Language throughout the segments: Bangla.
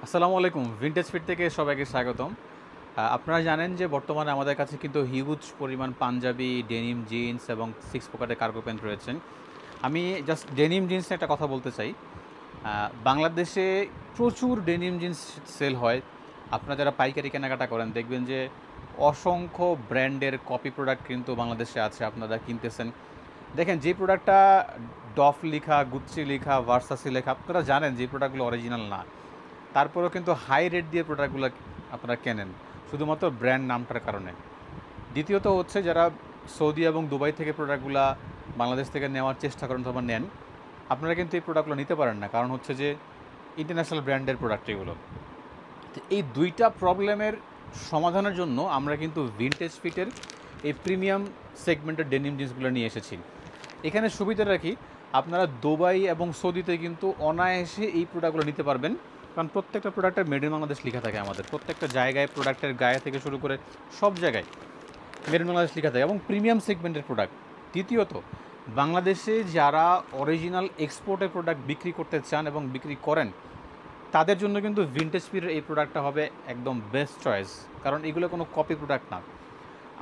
আসসালামু আলাইকুম। ভিনটেজ ফিট থেকে সবাইকে স্বাগতম। আপনারা জানেন যে বর্তমানে আমাদের কাছে কিন্তু হিউজ পরিমাণ পাঞ্জাবি, ডেনিম জিন্স এবং সিক্স পকেটের কার্গো প্যান্ট রয়েছে। আমি জাস্ট ডেনিম জিন্স নিয়ে একটা কথা বলতে চাই। বাংলাদেশে প্রচুর ডেনিম জিন্স সেল হয়। আপনারা যারা পাইকারি কেনাকাটা করেন দেখবেন যে অসংখ্য ব্র্যান্ডের কপি প্রোডাক্ট কিন্তু বাংলাদেশে আছে, আপনারা কিনতেছেন। দেখেন যে প্রোডাক্টটা ডফ লিখা, গুচ্চি লিখা, ভার্সাসি লেখা, আপনারা জানেন যে প্রোডাক্টগুলো অরিজিনাল না। তারপরেও কিন্তু হাই রেট দিয়ে প্রোডাক্টগুলো আপনারা কেনেন শুধুমাত্র ব্র্যান্ড নামটার কারণে। দ্বিতীয়ত হচ্ছে যারা সৌদি এবং দুবাই থেকে প্রোডাক্টগুলো বাংলাদেশ থেকে নেওয়ার চেষ্টা করেন অথবা নেন, আপনারা কিন্তু এই প্রোডাক্টগুলো নিতে পারেন না, কারণ হচ্ছে যে ইন্টারন্যাশনাল ব্র্যান্ডের প্রোডাক্ট এগুলো। তো এই দুইটা প্রবলেমের সমাধানের জন্য আমরা কিন্তু ভিনটেজ ফিটের এই প্রিমিয়াম সেগমেন্টের ডেনিম জিন্সগুলো নিয়ে এসেছি। এখানে সুবিধা রাখি, আপনারা দুবাই এবং সৌদিতে কিন্তু অনায়াসে এই প্রোডাক্টগুলো নিতে পারবেন, কারণ প্রত্যেকটা প্রোডাক্টের মেড ইন বাংলাদেশ লেখা থাকে। আমাদের প্রত্যেকটা জায়গায় প্রোডাক্টের গায়ে থেকে শুরু করে সব জায়গায় মেড ইন বাংলাদেশ লেখা থাকে এবং প্রিমিয়াম সেগমেন্টের প্রোডাক্ট। দ্বিতীয়ত, বাংলাদেশে যারা অরিজিনাল এক্সপোর্টের প্রোডাক্ট বিক্রি করতে চান এবং বিক্রি করেন, তাদের জন্য কিন্তু ভিনটেজ ফিটের এই প্রোডাক্টটা হবে একদম বেস্ট চয়েস, কারণ এগুলো কোনো কপি প্রোডাক্ট না।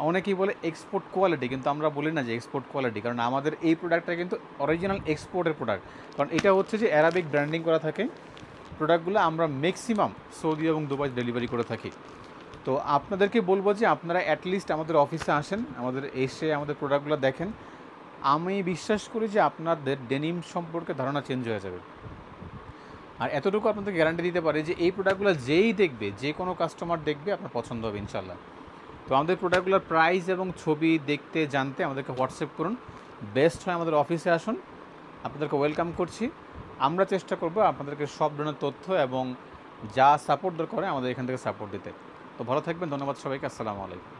অনেকেই বলে এক্সপোর্ট কোয়ালিটি, কিন্তু আমরা বলি না যে এক্সপোর্ট কোয়ালিটি, কারণ আমাদের এই প্রোডাক্টটা কিন্তু অরিজিনাল এক্সপোর্টের প্রোডাক্ট। কারণ এটা হচ্ছে যে অ্যারাবিক ব্র্যান্ডিং করা থাকে। প্রোডাক্টগুলো আমরা ম্যাক্সিমাম সৌদি এবং দুবাই ডেলিভারি করে থাকি। তো আপনাদেরকে বলবো যে আপনারা অ্যাটলিস্ট আমাদের অফিসে আসেন, এসে আমাদের প্রোডাক্টগুলো দেখেন। আমি বিশ্বাস করি যে আপনাদের ডেনিম সম্পর্কে ধারণা চেঞ্জ হয়ে যাবে। আর এতটুকু আপনাদের গ্যারান্টি দিতে পারি যে এই প্রোডাক্টগুলো যেই দেখবে, যে কোনো কাস্টমার দেখবে, আপনার পছন্দ হবে ইনশাল্লাহ। তো আমাদের প্রোডাক্টগুলোর প্রাইস এবং ছবি দেখতে জানতে আমাদেরকে হোয়াটসঅ্যাপ করুন। বেস্ট হয় আমাদের অফিসে আসুন, আপনাদেরকে ওয়েলকাম করছি। আমরা চেষ্টা করব আপনাদেরকে সব ধরনের তথ্য এবং যা সাপোর্ট দরকার হয় আমাদের এখান থেকে সাপোর্ট দিতে। তো ভালো থাকবেন, ধন্যবাদ সবাইকে, আসসালামু আলাইকুম।